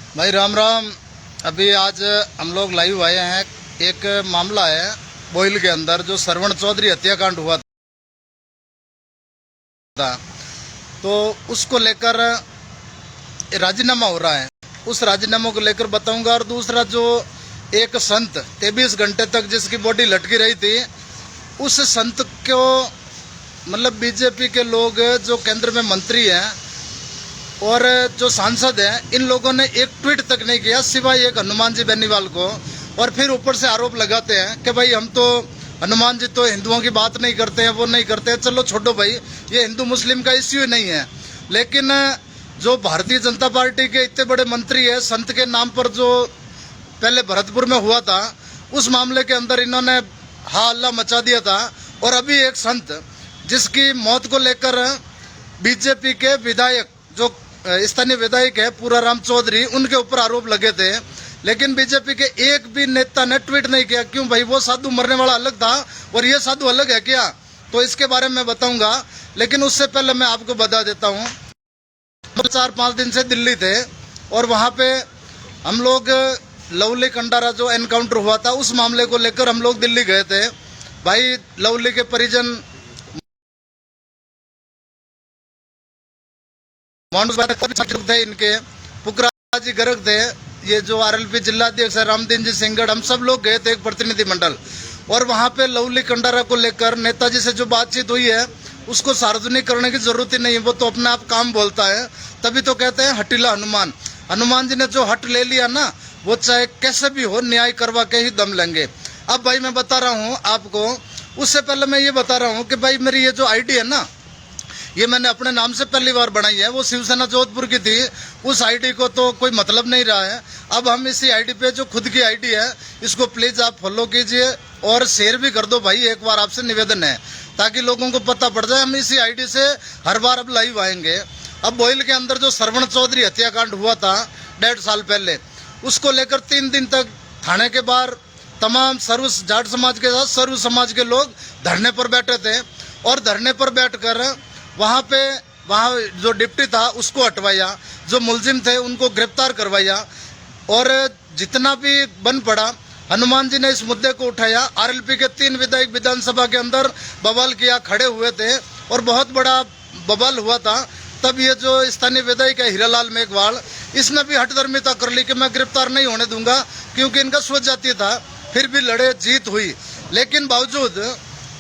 भाई राम राम। अभी आज हम लोग लाइव आए हैं। एक मामला है बोइल के अंदर जो श्रवण चौधरी हत्याकांड हुआ था, तो उसको लेकर राजीनामा हो रहा है। उस राजीनामा को लेकर बताऊंगा। और दूसरा, जो एक संत 23 घंटे तक जिसकी बॉडी लटकी रही थी, उस संत को मतलब बीजेपी के लोग जो केंद्र में मंत्री हैं और जो सांसद हैं, इन लोगों ने एक ट्वीट तक नहीं किया सिवाय एक हनुमान जी बेनीवाल को। और फिर ऊपर से आरोप लगाते हैं कि भाई हम तो हनुमान जी तो हिंदुओं की बात नहीं करते हैं, वो नहीं करते हैं। चलो छोड़ो भाई, ये हिंदू मुस्लिम का इश्यू नहीं है। लेकिन जो भारतीय जनता पार्टी के इतने बड़े मंत्री है, संत के नाम पर जो पहले भरतपुर में हुआ था, उस मामले के अंदर इन्होंने हा अल्लाह मचा दिया था। और अभी एक संत जिसकी मौत को लेकर बीजेपी के विधायक, जो स्थानीय विधायक है पूराराम चौधरी, उनके ऊपर आरोप लगे थे। लेकिन बीजेपी के एक भी नेता ने ट्वीट नहीं किया। क्यों भाई? वो साधु मरने वाला अलग था और ये साधु अलग है क्या? तो इसके बारे में बताऊंगा। लेकिन उससे पहले मैं आपको बता देता हूँ, 4-5 दिन से दिल्ली थे और वहाँ पे हम लोग लवली कंडारा जो एनकाउंटर हुआ था, उस मामले को लेकर हम लोग दिल्ली गए थे। भाई लवली के परिजन थे, इनके पुकरा जी गर्ग थे, ये जो आरएलपी जिलाध्यक्ष है रामदीन जी सिंगड़, हम सब लोग गए थे एक प्रतिनिधि मंडल। और वहाँ पे लवली कंडारा को लेकर नेताजी से जो बातचीत हुई है, उसको सार्वजनिक करने की जरूरत ही नहीं है। वो तो अपने आप काम बोलता है, तभी तो कहते हैं हटीला हनुमान। हनुमान जी ने जो हट ले लिया ना, वो चाहे कैसे भी हो न्याय करवा के ही दम लेंगे। अब भाई मैं बता रहा हूँ आपको, उससे पहले मैं ये बता रहा हूँ कि भाई मेरी ये जो आईडी है ना, ये मैंने अपने नाम से पहली बार बनाई है। वो शिवसेना जोधपुर की थी, उस आईडी को तो कोई मतलब नहीं रहा है। अब हम इसी आईडी पे, जो खुद की आईडी है, इसको प्लीज आप फॉलो कीजिए और शेयर भी कर दो भाई। एक बार आपसे निवेदन है, ताकि लोगों को पता पड़ जाए। हम इसी आईडी से हर बार अब लाइव आएंगे। अब बोइल के अंदर जो श्रवण चौधरी हत्याकांड हुआ था 1.5 साल पहले, उसको लेकर 3 दिन तक थाने के बाहर तमाम सर्व जाट समाज के साथ सर्व समाज के लोग धरने पर बैठे थे। और धरने पर बैठकर वहाँ जो डिप्टी था उसको हटवाया, जो मुलजिम थे उनको गिरफ्तार करवाया। और जितना भी बन पड़ा, हनुमान जी ने इस मुद्दे को उठाया। आरएलपी के 3 विधायक विधानसभा के अंदर बवाल किया, खड़े हुए थे और बहुत बड़ा बवाल हुआ था। तब ये जो स्थानीय विधायक है हीरालाल मेघवाल, इसने भी हठधर्मिता कर ली कि मैं गिरफ्तार नहीं होने दूंगा, क्योंकि इनका स्वजातीय था। फिर भी लड़े, जीत हुई। लेकिन बावजूद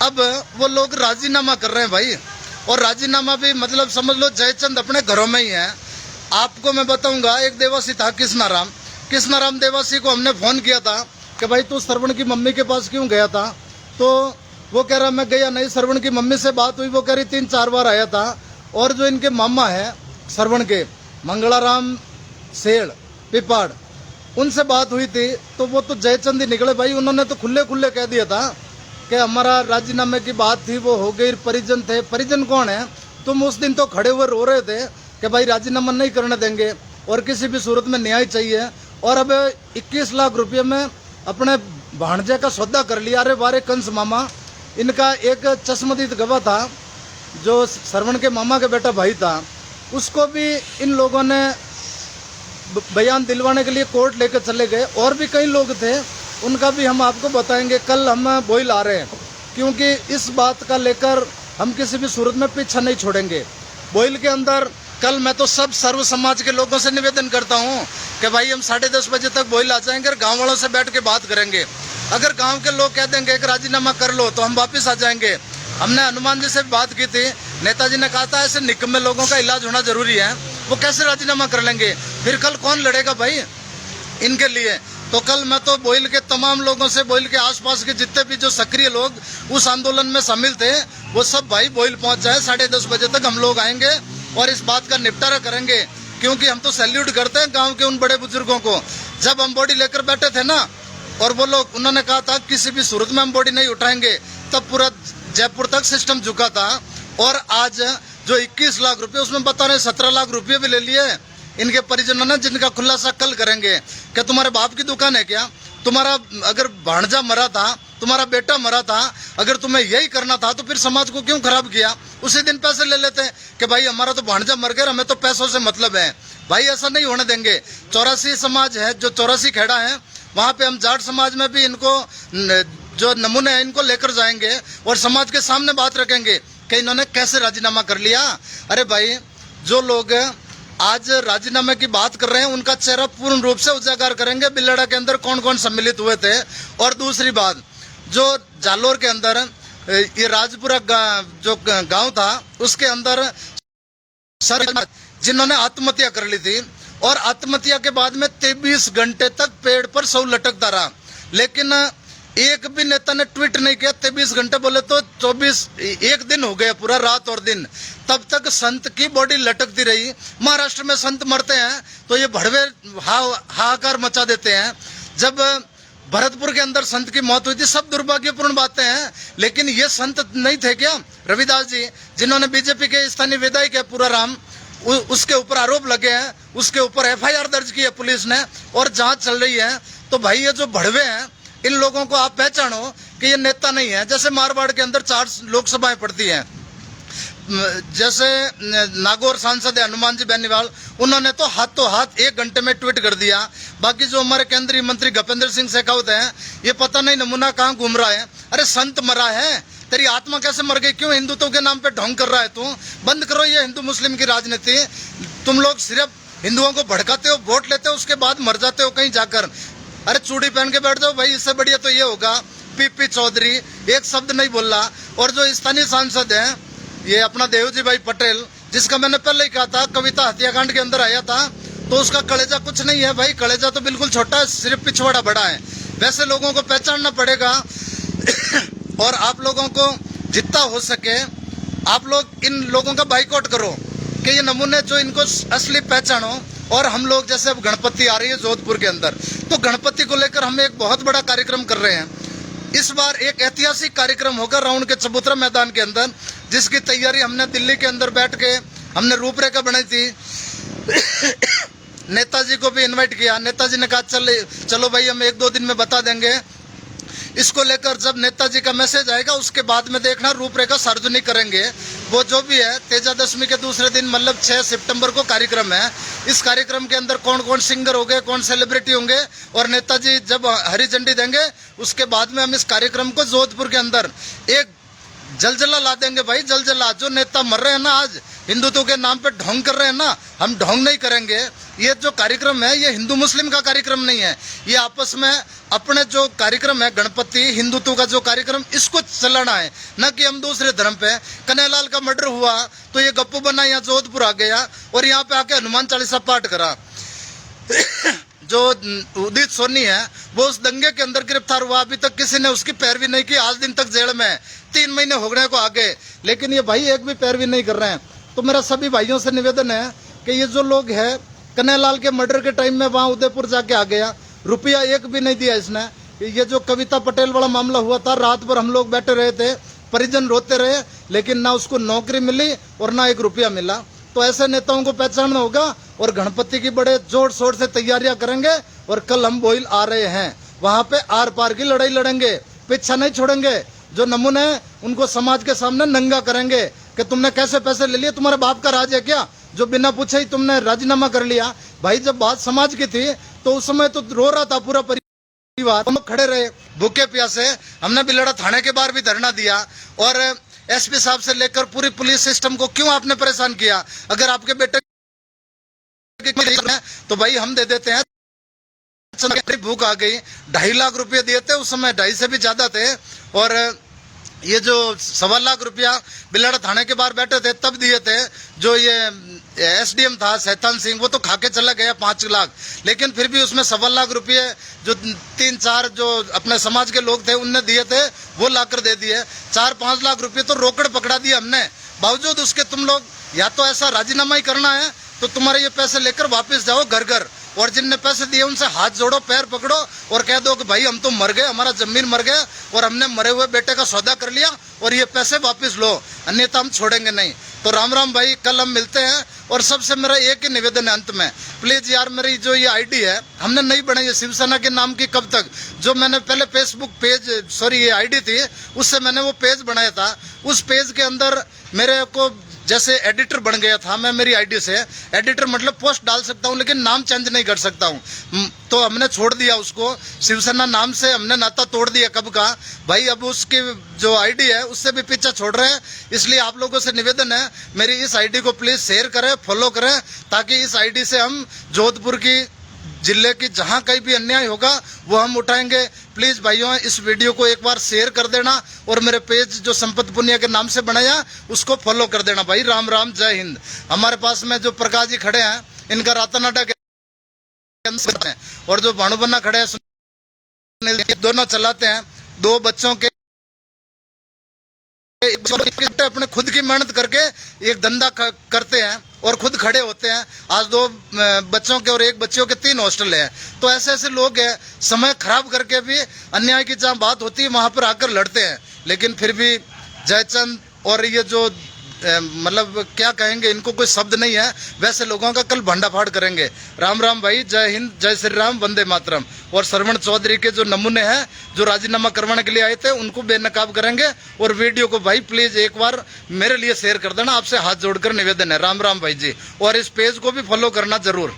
अब वो लोग राजीनामा कर रहे हैं भाई। और राजीनामा भी मतलब समझ लो जयचंद अपने घरों में ही है। आपको मैं बताऊंगा, एक देवासी था कृष्णाराम देवासी को हमने फोन किया था कि भाई तू श्रवण की मम्मी के पास क्यों गया था? तो वो कह रहा मैं गया नहीं। श्रवण की मम्मी से बात हुई, वो कह रही 3-4 बार आया था। और जो इनके मामा है श्रवण के, मंगलाराम सेठ पिपाड़, उनसे बात हुई थी, तो वो तो जयचंद ही निकले भाई। उन्होंने तो खुले खुले कह दिया था कि हमारा राजीनामे की बात थी, वो हो गई। परिजन थे, परिजन कौन है? तुम उस दिन तो खड़े हुए रो रहे थे कि भाई राजीनामा नहीं करने देंगे और किसी भी सूरत में न्याय चाहिए। और अब 21 लाख रुपये में अपने भाणजे का सौदा कर लिया। अरे बारे कंस मामा, इनका एक चश्मदीद गवाह था जो श्रवण के मामा के बेटा भाई था, उसको भी इन लोगों ने बयान दिलवाने के लिए कोर्ट लेकर चले गए। और भी कई लोग थे, उनका भी हम आपको बताएंगे। कल हम बोइल आ रहे हैं, क्योंकि इस बात का लेकर हम किसी भी सूरत में पीछा नहीं छोड़ेंगे। बोइल के अंदर कल मैं तो सब सर्व समाज के लोगों से निवेदन करता हूं कि भाई हम 10:30 बजे तक बोइल आ जाएंगे और गांव वालों से बैठ के बात करेंगे। अगर गांव के लोग कह देंगे कि राजीनामा कर लो, तो हम वापस आ जाएंगे। हमने हनुमान जी से बात की थी, नेताजी ने कहा था ऐसे निकम्मे लोगों का इलाज होना जरूरी है, वो कैसे राजीनामा कर लेंगे? फिर कल कौन लड़ेगा भाई इनके लिए? तो कल मैं तो बोइल के तमाम लोगों से, बोइल के आसपास के जितने भी जो सक्रिय लोग उस आंदोलन में शामिल थे, वो सब भाई बोइल पहुंच जाए। 10:30 बजे तक हम लोग आएंगे और इस बात का निपटारा करेंगे। क्योंकि हम तो सैल्यूट करते हैं गांव के उन बड़े बुजुर्गों को। जब हम बॉडी लेकर बैठे थे ना, और वो लोग, उन्होंने कहा था किसी भी सूरत में हम बॉडी नहीं उठाएंगे, तब पूरा जयपुर तक सिस्टम झुका था। और आज जो 21 लाख रुपए, उसमें बता रहे 17 लाख रुपये भी ले लिए इनके परिजनों ने, जिनका खुलासा कल करेंगे। क्या तुम्हारे बाप की दुकान है क्या? तुम्हारा अगर भांजा मरा था, तुम्हारा बेटा मरा था, अगर तुम्हें यही करना था तो फिर समाज को क्यों खराब किया? उसी दिन पैसे ले लेते कि भाई हमारा तो भांजा मर गया, हमें तो पैसों से मतलब है। भाई ऐसा नहीं होने देंगे। 84 समाज है, जो 84 खेड़ा है, वहाँ पे हम जाट समाज में भी इनको जो नमूने हैं इनको लेकर जाएंगे और समाज के सामने बात रखेंगे कि इन्होंने कैसे राजीनामा कर लिया। अरे भाई, जो लोग आज राजीनामे की बात कर रहे हैं उनका चेहरा पूर्ण रूप से उजागर करेंगे बिल्लड़ा के अंदर कौन कौन सम्मिलित हुए थे। और दूसरी बात, जो जालोर के अंदर ये राजपुरा जो गांव था उसके अंदर जिन्होंने आत्महत्या कर ली थी और आत्महत्या के बाद में 23 घंटे तक पेड़ पर शव लटकता रहा, लेकिन एक भी नेता ने ट्वीट नहीं किया। 23 घंटे बोले तो 1 दिन हो गया, पूरा रात और दिन, तब तक संत की बॉडी लटकती रही। महाराष्ट्र में संत मरते हैं तो ये भड़वे हाहाकार मचा देते हैं। जब भरतपुर के अंदर संत की मौत हुई थी, सब दुर्भाग्यपूर्ण बातें हैं, लेकिन ये संत नहीं थे क्या रविदास जी, जिन्होंने बीजेपी के स्थानीय विधायक है पूराराम, उसके ऊपर आरोप लगे हैं, उसके ऊपर एफआईआर दर्ज की है पुलिस ने और जांच चल रही है। तो भाई ये जो भड़वे हैं, इन लोगों को आप पहचानो कि ये नेता नहीं है। जैसे मारवाड़ के अंदर 4 लोकसभाएं पड़ती हैं, जैसे नागौर सांसद है हनुमान जी बेनीवाल, उन्होंने तो हाथों हाथ 1 घंटे में ट्वीट कर दिया। बाकी जो हमारे केंद्रीय मंत्री गजेंद्र सिंह शेखावत है, ये पता नहीं नमूना कहाँ घूम रहा है। अरे संत मरा है, तेरी आत्मा कैसे मर गई? क्यों हिंदुत्व के नाम पे ढोंग कर रहा है तू? बंद करो ये हिंदू मुस्लिम की राजनीति। तुम लोग सिर्फ हिंदुओं को भड़काते हो, वोट लेते हो, उसके बाद मर जाते हो कहीं जाकर। अरे चूड़ी पहन के बैठ जाओ भाई, इससे बढ़िया तो ये होगा। पीपी चौधरी एक शब्द नहीं बोल रहा। और जो स्थानीय सांसद है ये अपना देवजी भाई पटेल, जिसका मैंने पहले ही कहा था कविता हत्याकांड के अंदर आया था, तो उसका कलेजा कुछ नहीं है भाई, कलेजा तो बिल्कुल छोटा है, सिर्फ पिछवाड़ा बड़ा है। वैसे लोगों को पहचानना पड़ेगा और आप लोगों को जितना हो सके आप लोग इन लोगों का बाइकआउट करो कि ये नमूने जो इनको असली पहचानो। और हम लोग जैसे अब गणपति आ रही है जोधपुर के अंदर, तो गणपति को लेकर हम एक बहुत बड़ा कार्यक्रम कर रहे हैं। इस बार एक ऐतिहासिक कार्यक्रम होगा राउंड के चबूतरा मैदान के अंदर, जिसकी तैयारी हमने दिल्ली के अंदर बैठ के हमने रूपरेखा बनाई थी। नेताजी को भी इनवाइट किया, नेताजी ने कहा चलो भाई हम 1-2 दिन में बता देंगे। इसको लेकर जब नेताजी का मैसेज आएगा उसके बाद में देखना रूपरेखा सार्वजनिक करेंगे। वो जो भी है, तेजा दशमी के दूसरे दिन मतलब 6 सितंबर को कार्यक्रम है। इस कार्यक्रम के अंदर कौन कौन सिंगर होंगे, कौन सेलिब्रिटी होंगे और नेताजी जब हरी झंडी देंगे उसके बाद में हम इस कार्यक्रम को जोधपुर के अंदर एक जलजला ला देंगे भाई, जलजला। जो नेता मर रहे हैं ना आज हिंदुत्व के नाम पे ढोंग कर रहे हैं ना, हम ढोंग नहीं करेंगे। ये जो कार्यक्रम है ये हिंदू मुस्लिम का कार्यक्रम नहीं है, ये आपस में अपने जो कार्यक्रम है गणपति हिंदुत्व का जो कार्यक्रम, इसको चलाना है, न कि हम दूसरे धर्म पे। कन्हैयालाल का मर्डर हुआ तो ये गप्पू बना यहाँ जोधपुर आ गया और यहाँ पे आके हनुमान चालीसा पाठ करा। जो उदित सोनी है वो उस दंगे के अंदर गिरफ्तार हुआ, अभी तक किसी ने उसकी पैरवी नहीं की, आज दिन तक जेल में है, 3 महीने हो गए को आगे, लेकिन ये भाई एक भी पैरवी नहीं कर रहे हैं। तो मेरा सभी भाइयों से निवेदन है कि ये जो लोग है, कन्हैयालाल के मर्डर के टाइम में वहाँ उदयपुर जाके आ गया, रुपया एक भी नहीं दिया इसने। ये जो कविता पटेल वाला मामला हुआ था, रात भर हम लोग बैठे रहे थे, परिजन रोते रहे, लेकिन ना उसको नौकरी मिली और ना 1 रुपया मिला। तो ऐसे नेताओं को पहचानना होगा और गणपति की बड़े जोर शोर से तैयारियां करेंगे। और कल हम बोइल आ रहे हैं, वहां पे आर पार की लड़ाई लड़ेंगे, पीछा नहीं छोड़ेंगे। जो नमूने उनको समाज के सामने नंगा करेंगे कि तुमने कैसे पैसे ले लिए, तुम्हारे बाप का राज है क्या जो बिना पूछे ही तुमने राजीनामा कर लिया? भाई जब बात समाज की थी तो उस समय तो रो रहा था पूरा परिवार, हम खड़े रहे भूखे प्यासे। हमने बिलड़ा थाने के बाहर भी धरना दिया और एसपी साहब से लेकर पूरी पुलिस सिस्टम को क्यों आपने परेशान किया? अगर आपके बेटे तो भाई हम दे देते हैं। भूख आ गई, 2.5 लाख रुपए दिए थे उस समय, 2.5 से भी ज्यादा थे। और ये जो 1.25 लाख रुपया बिलड़ा थाने के बाहर बैठे थे तब दिए थे। जो ये एसडीएम था शैतान सिंह, वो तो खा के चला गया 5 लाख, लेकिन फिर भी उसमें 1.25 लाख रुपये जो 3-4 जो अपने समाज के लोग थे उनने दिए थे, वो लाकर दे दिए। 4-5 लाख रुपये तो रोकड़ पकड़ा दिए हमने। बावजूद उसके तुम लोग या तो ऐसा राजीनामा ही करना है तो तुम्हारे ये पैसे लेकर वापस जाओ घर घर, और जिनने पैसे दिए उनसे हाथ जोड़ो, पैर पकड़ो और कह दो कि भाई हम तो मर गए, हमारा जमीन मर गया और हमने मरे हुए बेटे का सौदा कर लिया और ये पैसे वापस लो, अन्यथा हम छोड़ेंगे नहीं। तो राम राम भाई, कल हम मिलते हैं। और सबसे मेरा एक ही निवेदन है अंत में, प्लीज यार मेरी जो ये आईडी है हमने नहीं बनाई है शिवसेना के नाम की, कब तक जो मैंने पहले फेसबुक पेज ये आईडी थी उससे मैंने वो पेज बनाया था। उस पेज के अंदर मेरे को जैसे एडिटर बन गया था मैं मेरी आईडी से। एडिटर मतलब पोस्ट डाल सकता हूँ लेकिन नाम चेंज नहीं कर सकता हूँ। तो हमने छोड़ दिया उसको, शिवसेना नाम से हमने नाता तोड़ दिया कब का भाई। अब उसकी जो आईडी है उससे भी पीछा छोड़ रहे हैं। इसलिए आप लोगों से निवेदन है, मेरी इस आईडी को प्लीज शेयर करें, फॉलो करें, ताकि इस आईडी से हम जोधपुर की जिले की जहां कहीं भी अन्याय होगा वो हम उठाएंगे। प्लीज भाइयों इस वीडियो को एक बार शेयर कर देना और मेरे पेज जो संपत पुनिया के नाम से बनाया उसको फॉलो कर देना भाई। राम राम, जय हिंद। हमारे पास में जो प्रकाश जी खड़े हैं इनका रातानाडा के अंदर है, और जो भानुबन्ना खड़े हैं दोनों चलाते हैं। 2 बच्चों के अपने खुद की मेहनत करके एक धंधा करते हैं और खुद खड़े होते हैं। आज 2 बच्चों के और 1 बच्चियों के 3 हॉस्टल है। तो ऐसे ऐसे लोग हैं समय खराब करके भी अन्याय की जहां बात होती है वहां पर आकर लड़ते हैं। लेकिन फिर भी जयचंद और ये जो मतलब क्या कहेंगे, इनको कोई शब्द नहीं है, वैसे लोगों का कल भंडाफाड़ करेंगे। राम राम भाई, जय हिंद, जय श्री राम, वंदे मातरम। और श्रवण चौधरी के जो नमूने हैं जो राजीनामा करवाने के लिए आए थे उनको बेनकाब करेंगे। और वीडियो को भाई प्लीज एक बार मेरे लिए शेयर कर देना, आपसे हाथ जोड़कर निवेदन है। राम राम भाई जी, और इस पेज को भी फॉलो करना जरूर।